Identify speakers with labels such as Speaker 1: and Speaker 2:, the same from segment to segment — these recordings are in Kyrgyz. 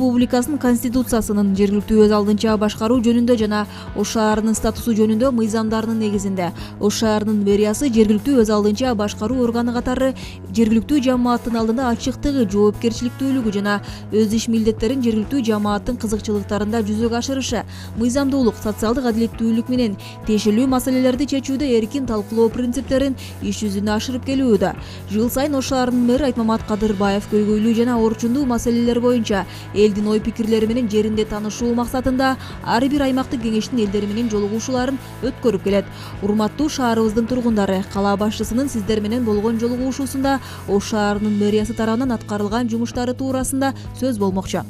Speaker 1: Республикасынын Конституциясынын жергиликтүү өз алдынча башкаруу жөнүндө жана Ош шаарынын статусу жөнүндө мыйзамдарынын негизинде Ош шаарынын мэриясы жергиликтүү өз алдынча башкаруу органы катары жергиликтүү жамааттын алдында ачыктыгы, жоопкерчиликтүүлүгү жана өз иш милдеттерин жергиликтүү жамааттын кызыкчылыктарында жүзөгө ашырышы, мыйзамдуулук, социалдык адилеттүүлүк менен тиешелүү маселелерди чечүүдө эркин талкуулоо принциптерин иш жүзүнө ашырып келүүдө. Жыл сайын Ош шаарынын мэри Айтмамат Кадырбаев көйгөйлүү жана орчундуу маселелер боюнча элдин ой-пикирлери менен жеринде таанышуу максатында ар бир аймактык кеңештин элдери менен жолугушууларын өткөрүп келет. Урматтуу шаарыбыздын тургундары, кала башчысынын сиздер менен болгон жолугушуусунда Ош шаарынын мэриясы тарабынан аткарылган жумуштары туурасында сөз болмокчу.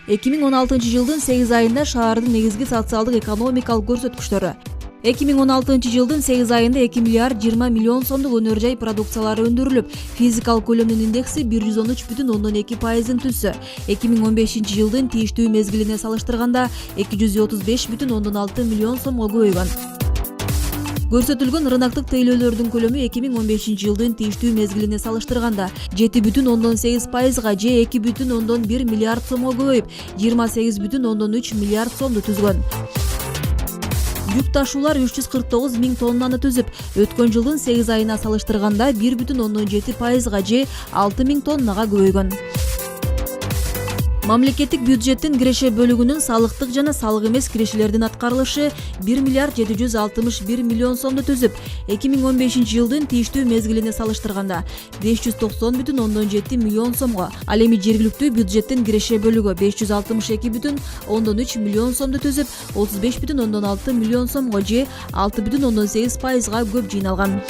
Speaker 1: 2016 жылдын 8 айында шаардын негизги социалдык экономикалык көрсөткүчтөрү 2016 жылдын 8 айында 2 миллиард 20 миллион сомдук өнөр жай продукциялары өндүрүлүп, физикалык көлөмдүн индекси 113,2 түзсө, 2015 жылдын тийиштүү мезгилине салыштырганда 235,6 миллион сомго көбөйгөн. Көрсөтүлгөн рыноктук тейлөөлөрдүн көлөмү 2015 жылдын тийиштүү мезгилине салыштырганда 7,8%га же 2,1 миллиард сомго көбөйүп, 28,3 миллиард сомду түзгөн. Жүк ташуулар 349 миң тоннаны түзүп, өткөн жылдын 8 айына салыштырганда 1,7%га же 6 миң тоннага көбөйгөн. Мамлекеттик бюджеттин киреше бөлүгүнүн салыктык жана салык эмес кирешелердин аткарылышы 1 миллиард 761 миллион сомду түзүп, 2015 жылдын тийиштүү мезгилине салыштырганда 590,7 миллион сомго, ал эми жергиликтүү бюджеттин киреше бөлүгү 562,3 миллион сомду түзүп, 35,6 миллион сомго же 6,8%га көп жыйналган.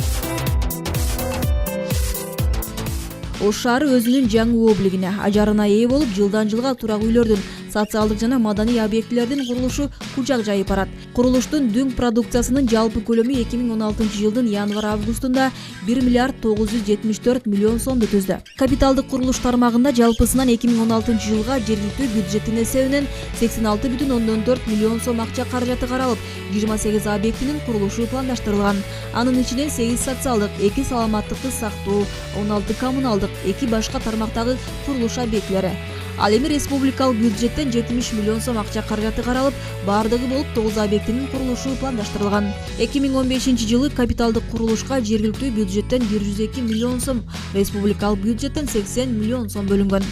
Speaker 1: Ош шаары өзүнүн жаңы облигине, ажарына ээ болуп, жылдан жылга турак үйлөрдүн, социалдык жана маданий объектилердин курулушу кучак жайып барат. Курулуштун дүң продукциясынын жалпы көлөмү 2016 жылдын январь-августунда 1 миллиард 974 миллион сомду түздү. Капиталдык курулуш тармагында жалпысынан 2016 жылга жергиликтүү бюджеттин эсебинен 86,4 миллион сом акча каражаты каралып, 28 объектинин курулушу пландаштырылган. Анын ичинен 8 социалдык, 2 саламаттыкты сактоо, 16 коммуналдык, 2 башка тармактагы курулуш объектилери. Ал эми республикалык бюджеттен 70 миллион сом акча каражаты каралып, бардыгы болуп 9 объектинин курулушу пландаштырылган. 2015 жылы капиталдык курулушка жергиликтүү бюджеттен 102 миллион сом, республикалык бюджеттен 80 миллион сом бөлүнгөн.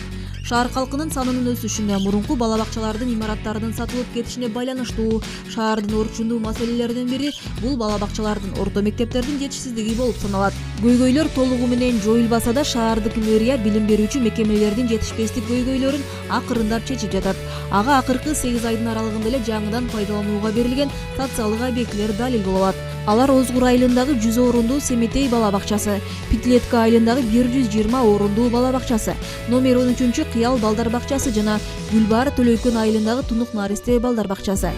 Speaker 1: Шаар калкынын санынын өсүшүнө, мурунку бала бакчалардын имараттарынын сатылып кетишине байланыштуу шаардын орчундуу маселелеринин бири бул бала бакчалардын, орто мектептердин жетишсиздиги болуп саналат. Көйгөйлөр толугу менен жоюлбаса да, шаардык мэрия билим берүүчү мекемелердин жетишпестик көйгөйлөрүн акырындап чечип жатат. Ага акыркы 8 айдын аралыгында эле жаңыдан пайдаланууга берилген социалдык объектилер далил боло алат. Алар Озгур айылындагы 100 орундуу Семетей бала бакчасы, Питлетка айылындагы 120 орундуу бала бакчасы, номер 13 Кыял балдар бакчасы жана Гүлбаары Төлөйкөн айылындагы Тунук Наристе балдар бакчасы.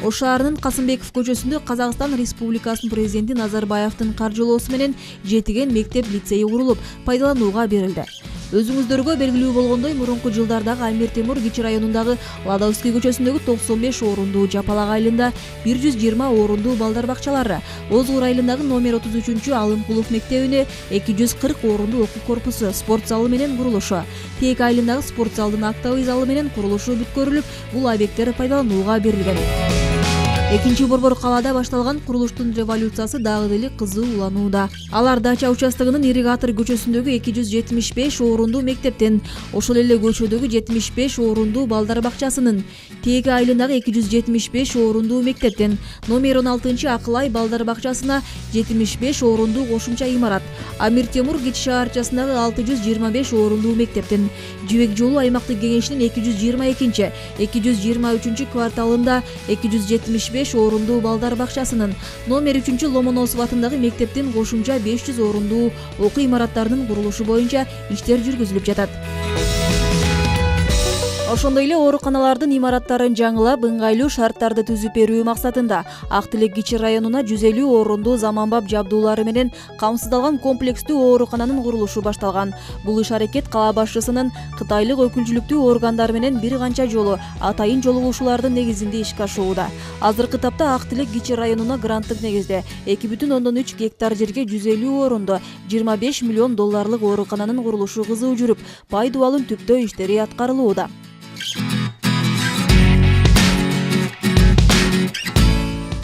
Speaker 1: Ош шаарынын Касымбеков көчөсүндө Казакстан Республикасынын президенти Назарбаевдин каржылоосу менен жетиген мектеп-лицей курулуп, пайдаланууга берилди. Өзүңүздөргө белгилүү болгондой, мурунку жылдардагы Амир Темур кичи районундагы Ладовский көчөсүндөгү 95 орундуу, Жапалак айылында 120 орундуу балдар бакчалары, Озгур айылындагы номер 33 Алымкулов мектебине 240 орундуу окуу корпусу, спорт залы менен курулушу, Тек айылындагы спорт залдын актовый залы менен курулушу бүткөрүлүп, бул объекттер пайдаланууга берилген. Экинчи борбор калаада башталган курулуштун революциясы дагы деле кызуу уланууда. Алар Дача участогунун Ирригатор көчөсүндөгү 275 орундуу мектептен, ошол эле көчөдөгү 75 орундуу балдар бакчасынын, Теги айылындагы 275 орундуу мектептен, номер 16 Акылай балдар бакчасына 75 орундуу кошумча имарат, Амир Темур кичи шаарчасындагы 625 орундуу мектептен, Жибек жолу аймактык кеңешинин 222, 223 кварталында 275 орундуу балдар бакчасынын, номер 3 Ломоносов атындагы мектептин кошумча 500 орундуу окуу имараттарынын курулушу боюнча иштер жүргүзүлүп жатат. Ошондой эле ооруканалардын имараттарын жаңылап, ыңгайлуу шарттарды түзүп берүү максатында Ак Тилек кичи районуна 150 орундуу заманбап жабдуулары менен камсыздалган комплекстүү оорукананын курулушу башталган. Бул иш-аракет кала башчысынын кытайлык өкүлчүлүктүү органдар менен бир канча жолу атайын жолугушуулардын негизинде ишке ашууда. Азыркы тапта Ак Тилек кичи районуна гранттык негизде 2,3 гектар жерге 150 орунду 25 миллион долларлык оорукананын курулушу кызуу жүрүп, пай дубалын түптөө иштери аткарылууда.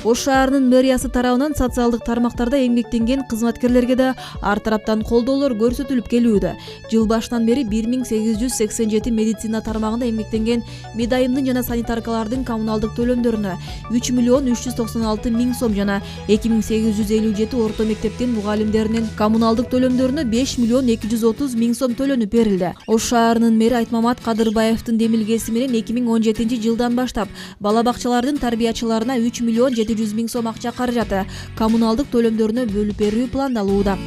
Speaker 1: Ош шаарынын мэриясы тарабынан социалдык тармактарда эмгектенген кызматкерлерге да ар тараптан колдоолор көрсөтүлүп келүүдө. Жыл башынан бери 1887 медицина тармагында эмгектенген медайымдын жана санитаркалардын коммуналдык төлөмдөрүнө 3 миллион 396 миң сом жана 2857 орто мектептин мугалимдеринин коммуналдык төлөмдөрүнө 5 миллион 230 миң сом төлөнүп берилди. Ош шаарынын мэри Айтмамат Кадырбаевдин демилгеси менен 2017 жылдан баштап бала бакчалардын тарбиячыларына 3 миллион 700 миң сом акча каражаты коммуналдык төлөмдөрүнө бөлүп берүү пландалууда.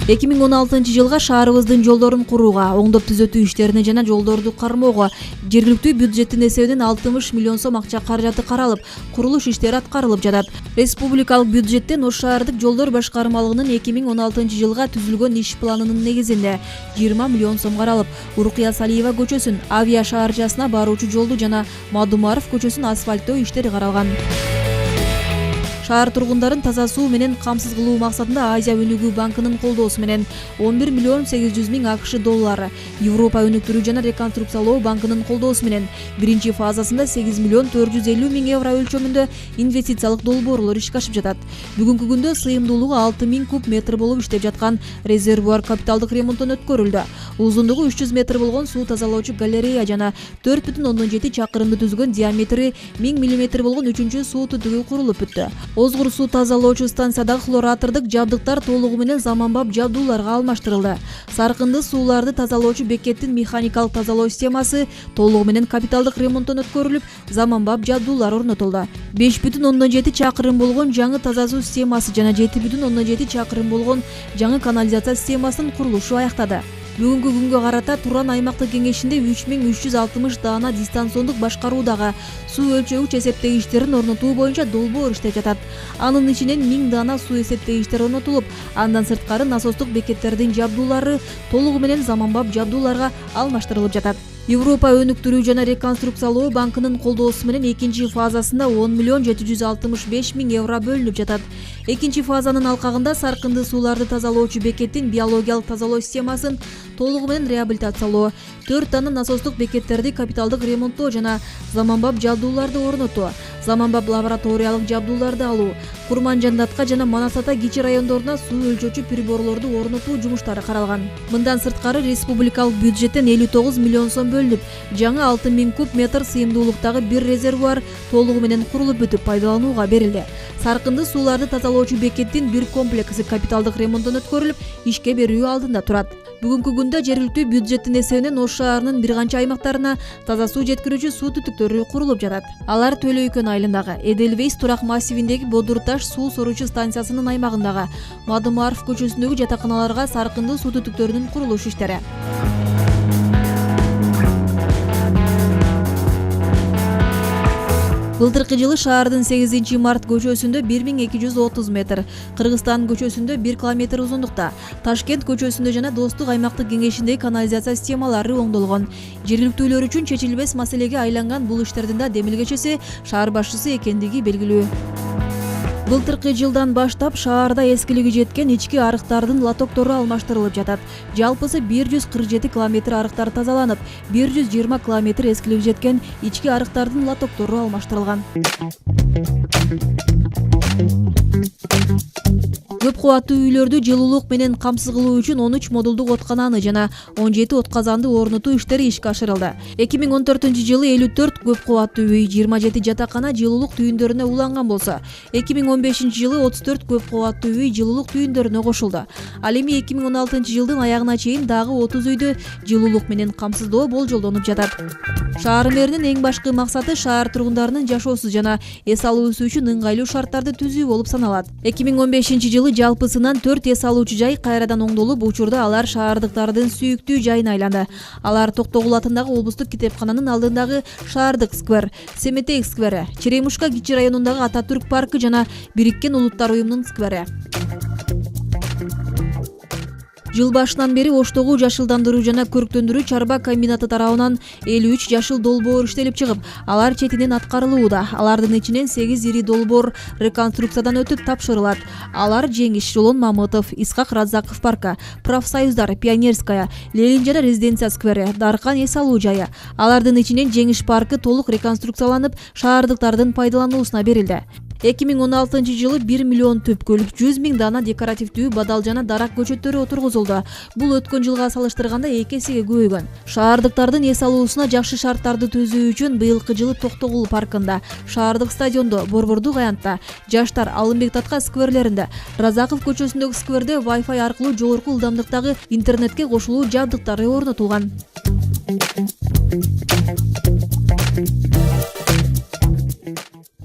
Speaker 1: 2016 жылга шаарыбыздын жолдорун курууга, оңдоп түзөтүү иштерине жана жолдорду кармоого жергиликтүү бюджеттин эсебинен 60 миллион сом акча каражаты каралып, курулуш иштери аткарылып жатат. Республикалык бюджеттен Ош шаардык жолдор башкармалыгынын 2016 жылга түзүлгөн иш планынын негизинде 20 миллион сом каралып, Урукия Салиева көчөсүн авиа шаарчасына баруучу жолду жана Мадумаров көчөсүн асфальттоо иштери каралган. Шаар тургундарын таза суу менен камсыз кылуу максатында Азия өнүгүү банкынын колдоосу менен 11 миллион 800 миң АКШ доллары, Европа өнүктүрүү жана реконструкциялоо банкынын колдоосу менен биринчи фазасында 8 миллион 450 миң евро өлчөмүндө инвестициялык долбоорлор ишке ашып жатат. Бүгүнкү күндө сыйымдуулугу 6 миң куб метр болуп иштеп жаткан резервуар капиталдык ремонттон өткөрүлдү. Узундугу 300 метр болгон суу тазалоочу галерея жана 4,7 чакырымды түзгөн диаметри 1000 мм болгон 3-чү суу түтүгү курулуп бүттү. Озгур суу тазалоочу станциядагы хлоратордук жабдыктар толугу менен заманбап жабдууларга алмаштырылды. Саркынды сууларды тазалоочу бекеттин механикалык тазалоо системасы толугу менен капиталдык ремонттон өткөрүлүп, заманбап жабдуулар орнотулду. 5,7 чакырым болгон жаңы таза суу системасы жана 7,7 чакырым болгон жаңы канализация системасынын курулушу аяктады. Бүгүнкү күнгө карата Туран аймактык кеңешинде 3360 даана дистанциондук башкаруудагы суу өлчөгүч эсептегичтерин орнотуу боюнча долбоор иштеп жатат. Анын ичинен 1000 даана суу эсептегичтер орнотулуп, андан сырткары насостук бекеттердин жабдуулары толугу менен заманбап жабдууларга алмаштырылып жатат. Европа өнүктүрүү жана реконструкциялоо банкынын колдоосу менен экинчи фазасында 10 миллион 765 миң евро бөлүнүп жатат. Экинчи фазанын алкагында саркынды сууларды тазалоочу бекеттин биологиялык тазалоо системасын толугу менен реабилитациялоо, 4 дана насостук бекеттерди капиталдык ремонттоо жана заманбап жабдууларды орнотуу, заманбап лабораториялык жабдууларды алуу, Курманжандатка жана Манасата кичи райондоруна суу өлчөөчү приборлорду орнотуу жумуштары каралган. Мындан сырткары республикалык бюджеттен 59 миллион сом бөлүнүп, жаңы 6000 куб метр сыйымдуулуктагы бир резервуар толугу менен курулуп бүтүп пайдаланууга берилди. Саркынды сууларды тазалоочу бекеттин бир комплекси капиталдык ремонттон өткөрүлүп, ишке берүү алдында турат. Бүгүнкү күндө жергиликтүү бюджеттин эсебинен Ош шаарынын бир канча аймактарына таза суу жеткирүүчү суу түтүктөрү курулуп жатат. Алар Төлөйкөн айылындагы Эдельвейс турак массивиндеги Бодурташ суу соручу станциясынын аймагындагы Мадумаров көчөсүндөгү жатаканаларга саркынды суу түтүктөрүнүн курулуш иштери. Былтыркы жылы шаардын 8 март көчөсүндө 1230 метр, Кыргызстан көчөсүндө 1 километр узундукта, Ташкент көчөсүндө жана Достук аймактык кеңешиндеги канализация системалары оңдолгон. Жергиликтүүлөр үчүн чечилбес маселеге айланган бул иштердин да демилгечеси шаар башчысы экендиги белгилүү. Былтыркы жылдан баштап шаарда эскилиги жеткен ички арыктардын лотоктору алмаштырылып жатат. Жалпысы 147 километр арыктар тазаланып, 120 километр эскилиги жеткен ички арыктардын лотоктору алмаштырылган. Көп кубаттуу үйлөрдү жылуулук менен камсыз кылуу үчүн 13 модулдук откананы жана 17 отказанды орнотуу иштери ишке ашырылды. 2014 жылы 54 көп кубаттуу үй, 27 жатакана жылуулук түйүндөрүнө уланган болсо, 2015 жылы 34 көп кубаттуу үй жылуулук түйүндөрүнө кошулду. Ал эми 2016 жылдын аягына чейин дагы 30 үйдү жылуулук менен камсыздоо болжолдонуп жатат. Шаар мэринин эң башкы максаты шаар тургундарынын жашоосу жана эс алуусу үчүн ыңгайлуу шарттарды түзүү болуп саналат. 2015 жылы жалпысынан 4 эс алуучу жай кайрадан оңдолуп, учурда алар шаардыктардын сүйүктүү жайына айланды. Алар Токтогул атындагы облустук китепкананын алдындагы Шаардык сквер, Семетек сквери, Черемушка кичи районундагы Ататүрк паркы жана Бириккен Улуттар уюмунун сквери. Жыл башынан бери Оштогу жашылдандыруу жана көрктөндүрүү чарба комбинаты тарабынан 53 жашыл долбоор иштелип чыгып, алар четинен аткарылууда. Алардын ичинен 8 ири долбоор реконструкциядан өтүп тапшырылат. Алар Жеңиш, Жолон Мамытов, Исхак Разаков паркы, Профсоюздар, Пионерская, Ленин жана Резиденция сквери, Даркан эс алуу жайы. Алардын ичинен Жеңиш паркы толук реконструкцияланып, шаардыктардын пайдалануусуна берилди. 2016 жылы 1 миллион түпкүл, 100 000 дана декоративдүү бадал жана дарак көчөттөрү отургузулду. Бул өткөн жылга салыштырганда 2 эсеге көбөйгөн. Шаардыктардын эс алуусуна жакшы шарттарды түзүү үчүн быйылкы жылы Токтогул паркында, Шаардык стадиондо, Борбордук аянтта, Жаштар Алымбек Татка скверлеринде, Разаков көчөсүндөгү скверде Wi-Fi аркылуу жогорку ылдамдыктагы интернетке кошулуу жабдыктары орнотулган.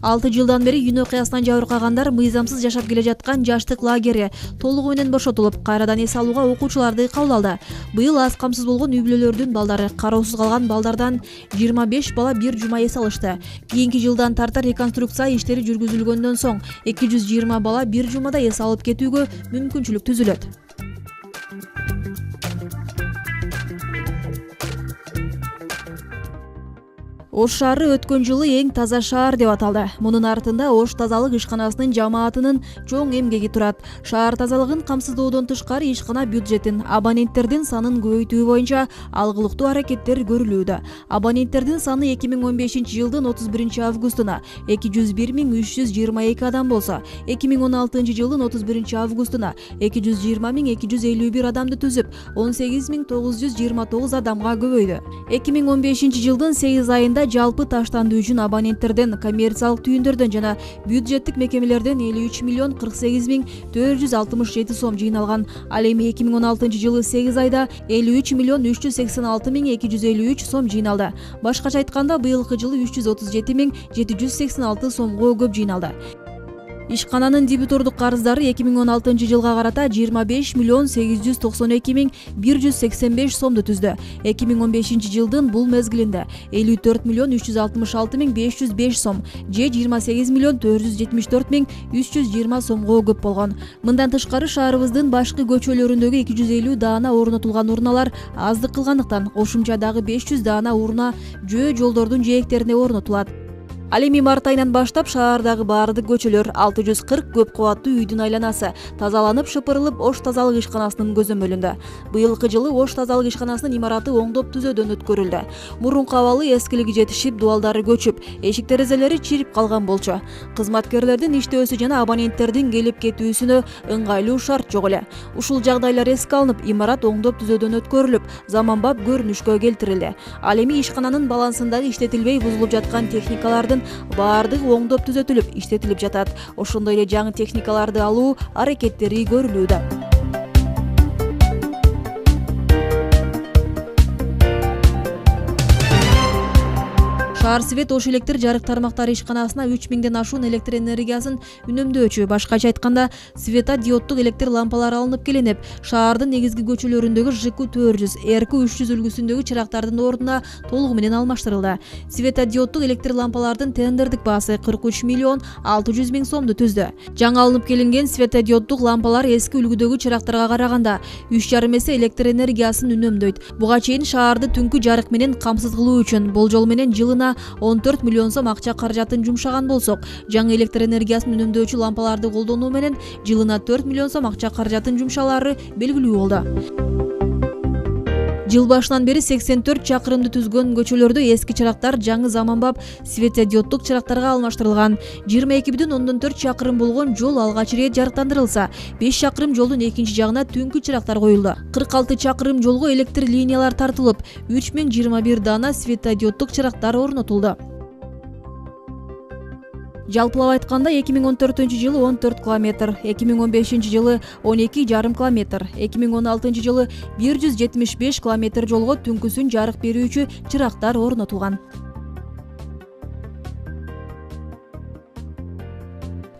Speaker 1: 6 жылдан бери үйүн окуясынан жабыркагандар мыйзамсыз жашап келе жаткан жаштык лагери толугу менен бошотулуп, кайрадан эс алууга окуучуларды кабыл алды. Быйыл аз камсыз болгон үй бүлөлөрдүн балдары, кароосуз калган балдардан 25 бала бир жума эс алышты. Кийинки жылдан тарта реконструкция иштери жүргүзүлгөндөн соң 220 бала бир жумада эс алып кетүүгө мүмкүнчүлүк түзүлөт. Ош шаары өткөн жылы эң таза шаар деп аталды. Мунун артында Ош тазалык ишканасынын жамаатынын чоң эмгеги турат. Шаар тазалыгын камсыздоодон тышкары ишкана бюджетин, абоненттердин санын көбөйтүү боюнча алгылыктуу аракеттер көрүлүүдө. Абоненттердин саны 2015 жылдын 31 августуна 201 322 адам болсо, 2016 жылдын 31 августуна 220 251 адамды түзүп, 18 929 адамга көбөйдү. 2015 жылдын 8 айында жалпы таштандуу үчүн абоненттерден, коммерциялык түйүндөрдөн жана бюджеттик мекемелерден 53 миллион 48 467 сом жыйналган. Ал эми 2016 жылы 8 айда 53 миллион 386 253 сом жыйналды. Башкача айтканда, быйылкы жылы 337 786 сомго көп жыйналды. Ишкананын дебитордук карыздары 2016 жылга карата 25 миллион 892 185 сомду түздү. 2015 жылдын бул мезгилинде 54 миллион 366 505 сом же 28 миллион 474 320 сомго көп болгон. Мындан тышкары шаарыбыздын башкы көчөлөрүндөгү 250 даана орнотулган урналар аздык кылгандыктан кошумча дагы 500 даана урна жөө жолдордун жээктерине орнотулат. Ал эми март айынан баштап шаардагы баардык көчөлөр 640 көп кабаттуу үйдүн айланасы тазаланып шыпырылып Ош тазалык ишканасынын көзөмөлүндө. Быйылкы жылы Ош тазалык ишканасынын имараты оңдоп түзөөдөн өткөрүлдү. Мурунку абалы эскилиги жетишип, дубалдары көчүп, эшик-терезелери чирип калган болчу. Кызматкерлердин иштөөсү жана абоненттердин келип кетүүсүнө ыңгайлуу шарт жок эле. Ушул жагдайлар эске алынып, имарат оңдоп түзөөдөн өткөрүлүп, заманбап көрүнүшкө келтирилди. Ал эми ишкананын балансындагы иштетилбей бузулуп жаткан техникалардын баардыгы оңдоп түзөтүлүп, иштетилип жатат. Ошондой эле жаңы техникаларды алуу аракеттери көрүлүүдө. Шаар свет Ош электр жарык тармактары ишканасына 3000ден ашуун электр энергиясын үнөмдөөчү. Башкача айтканда, светодиоддук электр лампалары алынып келинип, шаардын негизги көчөлөрүндөгү ЖК 400, РК 300 үлгүсүндөгү чырактардын ордуна толугу менен алмаштырылды. Светодиоддук электр лампалардын тендердик баасы 43 миллион 600 000 сомду түздү. Жаңы алынып келинген светодиоддук лампалар эски үлгүдөгү чырактарга караганда 3,5 эсе электр энергиясын үнөмдөйт. Буга чейин шаарды түнкү жарык менен камсыз кылуу үчүн болжол менен жылына 14 миллион сом акча каражатын жумшаган болсок, жаңы электр энергиясын үнөмдөөчү лампаларды колдонуу менен жылына 4 миллион сом акча каражатын жумшалары белгилүү болду. Жыл башынан бери 84 чакырымды түзгөн көчөлөрдө эски чырактар жаңы заманбап светодиоддук чырактарга алмаштырылган. 22,4 чакырым болгон жол алгач ирет жарыктандырылса, 5 чакырым жолдун экинчи жагына түнкү чырактар коюлду. 46 чакырым жолго электр линиялар тартылып, 3021 дана светодиоддук чырактар орнотулду. Жалпылап айтканда 2014 жылы 14 километр, 2015 жылы 12,5 километр, 2016 жылы 175 километр жолго түнкүсүн жарык берүүчү чырактар орнотулган.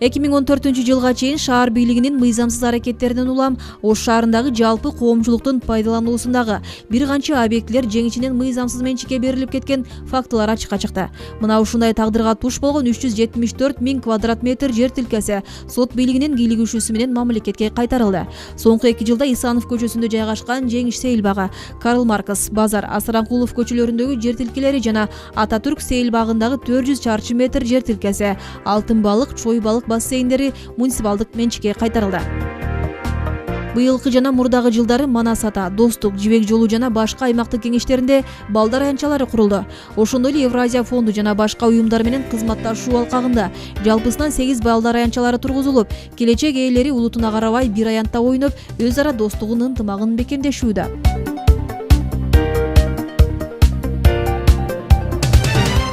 Speaker 1: 2014-жылга чейин шаар бийлигинин мыйзамсыз аракеттеринен улам Ош шаарындагы жалпы коомчулуктун пайдалануусундагы бир канча объектилер жеңичинен мыйзамсыз менчикке берилип кеткен фактылар ачыкка чыкты. Мына ушундай тагдырга туш болгон 374 000 квадрат метр жер тилкеси сот бийлигинин кийлигишүүсү менен мамлекетке кайтарылды. Соңку 2 жылда Исанов көчөсүндө жайгашкан Жеңиш сейил бага, Карл Маркс базар, Асаранкулов көчөлөрүндөгү жер тилкелери жана Ататүрк сейил багындагы 400 чарчы метр жер тилкеси, Алтын балык, Чой балык бассейндери муниципалдык менчикке кайтарылды. Быйылкы жана мурдагы жылдары Манас ата, Достук, Жибек жолу жана башка аймактык кеңештеринде балдар аянтчалары курулду. Ошондой эле Евразия фонду жана башка уюмдар менен кызматташуу алкагында жалпысынан 8 балдар аянтчалары тургузулуп, келечек ээлери улутуна карабай бир аянтта ойноп, өз ара достугун, ынтымагын бекемдешүүдө.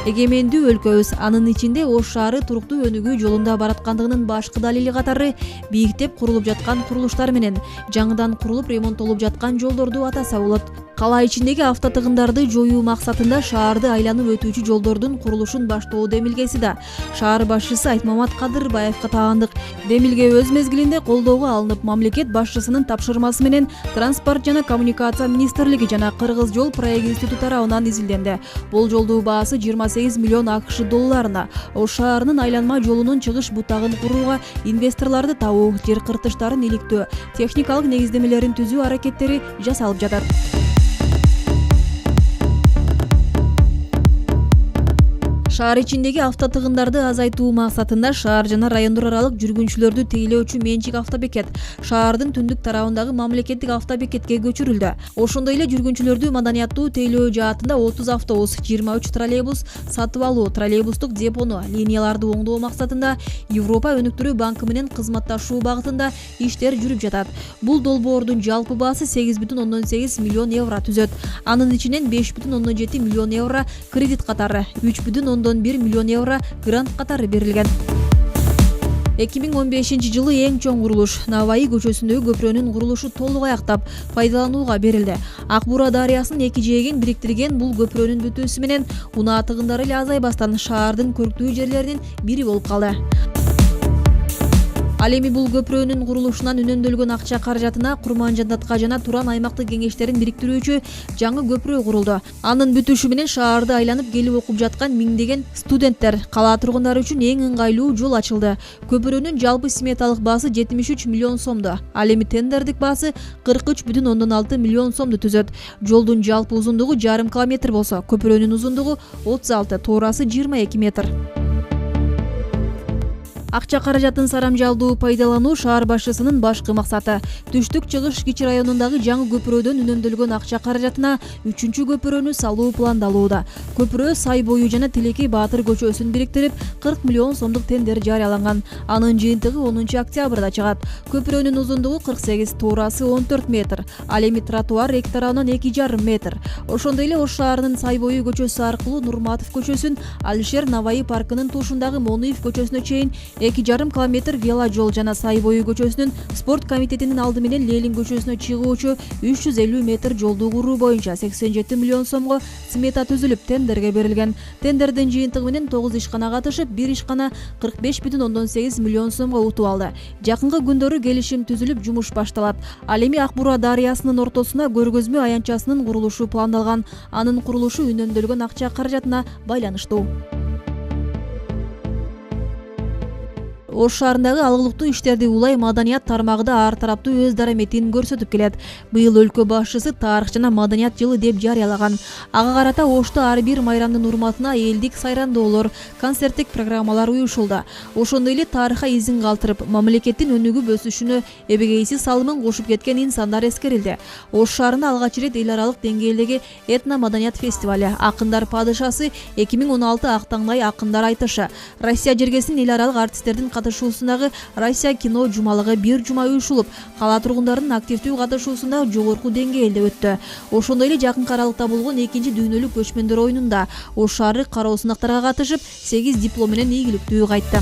Speaker 1: Эгемендүү өлкөбүз, анын ичинде Ош шаары туруктуу өнүгүү жолунда бараткандыгынын башкы далили катары бийиктеп курулуп жаткан курулуштар менен жаңыдан курулуп ремонттолуп жаткан жолдорду атаса болот. Кала ичиндеги автотыгындарды жоюу максатында шаарды айланып өтүүчү жолдордун курулушун баштоо демилгеси да шаар башчысы Айтмамат Кадырбаевга таандык. Демилге өз мезгилинде колдоого алынып, мамлекет башчысынын тапшырмасы менен Транспорт жана коммуникация министрлиги жана Кыргыз жол проект институту тарабынан изилденди. Бул жолдун баасы 28 миллион АКШ долларына. Ош шаарынын айланма жолунун чыгыш бутагын курууга инвесторлорду табуу, жер кыртыштарын иликтөө, техникалык негиздемелерин түзүү аракеттери жасалып жатат. Шаар ичиндеги автотыгындарды азайтуу максатында шаар жана райондор аралык жүргүнчүлөрдү тейлөөчү менчик автобекет шаардын түндүк тарабындагы мамлекеттик автобекетке көчүрүлдү. Ошондой эле жүргүнчүлөрдү маданияттуу тейлөө жаатында 30 автобус, 23 троллейбус сатып алуу, троллейбустук депону, линияларды оңдоо максатында Европа өнүктүрүү банкы менен кызматташуу багытында иштер жүрүп жатат. Бул долбоордун жалпы баасы 8,8 миллион евро түзөт. Анын ичинен 5,7 миллион евро кредит катары, 3,1 миллион евро грант катары берилген. 2015-жылы эң чоң курулуш Наваи көчөсүндөгү көпүрөнүн курулушу толук аяктап, пайдаланууга берилди. Ак Бура дарыясынын эки жээгин бириктирген бул көпүрөнүн бүтүүсү менен унаа тыгындары эле азайбастан шаардын көрктүү жерлеринин бири болуп калды. Ал эми бул көпүрөнүн курулушунан үнөмдөлгөн акча каражатына Курманжандатка жана Туран аймактык кеңештерин бириктирүүчү жаңы көпүрө курулду. Анын бүтүшү менен шаарды айланып келип окуп жаткан миңдеген студенттер, кала тургундары үчүн эң ыңгайлуу жол ачылды. Көпүрөнүн жалпы сметалык баасы 73 миллион сомду. Ал эми тендердик баасы 43,6 миллион сомду түзөт. Жолдун жалпы узундугу 0,5 километр болсо, көпүрөнүн узундугу 36, тоорасы 22 метр. Акча каражатын сарамжалдуу пайдалануу шаар башчысынын башкы максаты. Түштүк чыгыш кичи районундагы жаңы көпүрөдөн үнөмдөлгөн акча каражатына 3-чү көпүрөнү салуу пландалууда. Көпүрө Сай бою жана Тилекей Баатыр көчөсүн бириктирип 40 миллион сомдук тендер жарыяланган. Анын жыйынтыгы 10 октябрда чыгат. Көпүрөнүн узундугу 48, тоорасы 14 метр. Ал эми тротуар 2 тарабынан 2,5 метр. Ошондой эле Ош шаарынын Сай бою көчөсү аркылуу Нурматов көчөсүн, Алишер Наваи паркынын тушундагы Монуев көчөсүнө чейин 2,5 километр веложол жана Сай бою көчөсүнүн спорт комитетинин алды менен Ленин көчөсүнө чыгуучу 350 метр жолду куруу боюнча 87 миллион сомго смета түзүлүп тендерге берилген. Тендердин жыйынтыгы менен 9 ишкана катышып, 1 ишкана 45,8 миллион сомго утуп алды. Жакынкы күндөрү келишим түзүлүп, жумуш башталат. Ал эми Ак Бура дарыясынын ортосуна көргөзмө аянтчасынын курулушу пландалган. Анын курулушу үнөмдөлгөн акча каражатына байланыштуу. Ош шаарындагы алгылыктуу иштерди улай маданият тармагында ар тараптуу өз дараметин көрсөтүп келет. Быйыл өлкө башчысы тарых жана маданият жылы деп жарыялаган. Ага карата Ошто ар бир майрамдын урматына элдик сайрандоолор, концерттик программалар уюшулду. Ошондой эле тарыхка изин калтырып, мамлекеттин өнүгүп өсүшүнө эбегейсиз салымын кошуп кеткен инсандар эскерилди. Ош шаарында алгач ирет эл аралык деңгээлдеги этно-маданият фестивале, Акындар падышасы 2016 Актаңнай акындар айтышы, Россия жергесинин эл аралык артисттердин катышуусундагы Россия кино жумалыгы бир жума уюшулуп, кала тургундарынын активдүү катышуусунда жогорку деңгээлде өттү. Ошондой эле жакынкы аралыкта болгон 2-дүйнөлүк көчмөндөр оюнунда Ош шаары кароо сынактарга катышып, 8 диплом менен ийгиликтүү кайтты.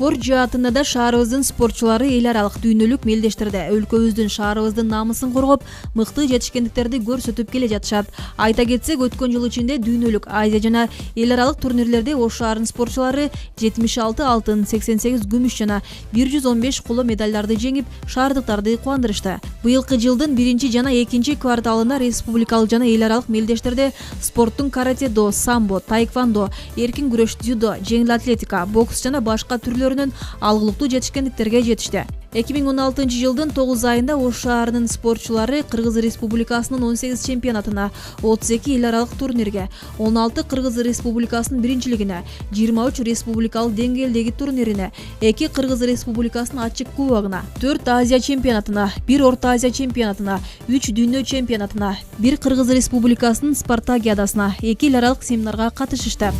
Speaker 1: Спорт жаатында да шаарыбыздын спортчулары эл аралык дүйнөлүк мелдештерде өлкөбүздүн шаарыбыздын намысын коргоп, мыкты жетишкендиктерди көрсөтүп келе жатышат. Айта кетсек, өткөн жыл ичинде дүйнөлүк, Азия жана эл аралык турнирлерде Ош шаарынын спортчулары 76 алтын, 88 күмүш жана 115 коло медалдарды жеңип, шаардыктарды кубандырышты. Быйылкы жылдын 1 жана 2 кварталында республикалык жана эл аралык мелдештерде спорттун каратэ-до, самбо, таэквондо, эркин күрөш, дзюдо, жеңил атлетика, бокс жана башка түрлөрүнөн алгылыктуу жетишкендиктерге жетишти. 2016 жылдын 9 айында Ош шаарынын спортчулары Кыргыз Республикасынын 18 чемпионатына, 32 эл аралык турнирге, 16 Кыргыз Республикасынын биринчилигине, 23 республикалык деңгээлдеги турнирине, 2 Кыргыз Республикасынын ачык кубогуна, 4 Азия чемпионатына, 1 Орто Азия чемпионатына, 3 дүйнө чемпионатына, 1 Кыргыз Республикасынын спартакиадасына, 2 эл аралык семинарга катышышты.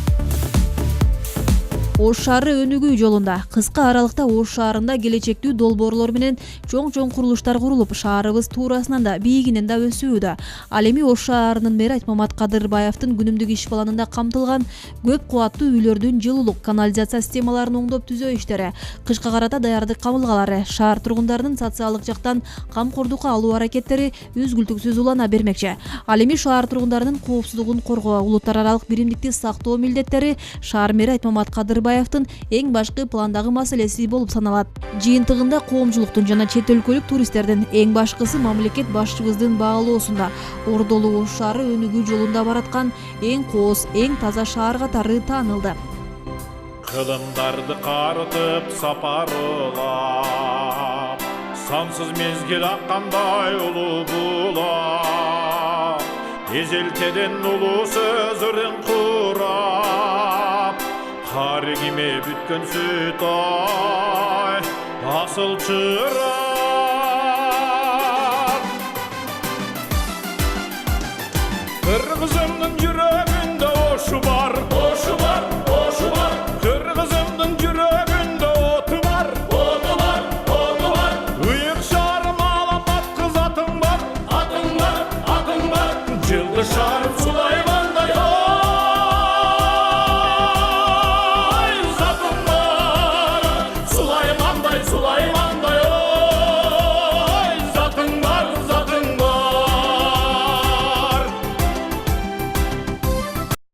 Speaker 1: Ош шаары өнүгүү жолунда кыска аралыкта Ош шаарында келечектүү долбоорлор менен чоң курулуштар курулуп, шаарыбыз туурасынан да бийигинен да өсүүдө. Ал эми Ош шаарынын мэри Айтмамат Кадырбаевдин күнүмдүк иш планында камтылган көп кубаттуу үйлөрдүн жылуулук, канализация системаларын оңдоп түзөө иштери, кышка карата даярдык камылгалары, шаар тургундарынын социалдык жактан камкордукка алуу аракеттери үзгүлтүксүз улана бермекчи. Ал эми шаар тургундарынын коопсуздугун коргоо, улуттар аралык биримдикти сактоо милдеттери шаар мэри Айтмамат Кадырбаевдин эң башкы пландагы маселеси болуп саналат. Жыйынтыгында коомчулуктун жана чет өлкөлүк туристтердин эң башкысы мамлекет башчыбыздын баалоосунда Ордолуу Ош шаары өнүгүү жолунда бараткан эң кооз, эң таза шаар катары таанылды.
Speaker 2: Кылымдарды карытып сапарылап, сансыз мезгил аккандай улуу булак, эзелтеден улуу сөзүрүн курап, кар киме бүткөн сүт ай асыл чырак. Кыргызымдын жүрөгү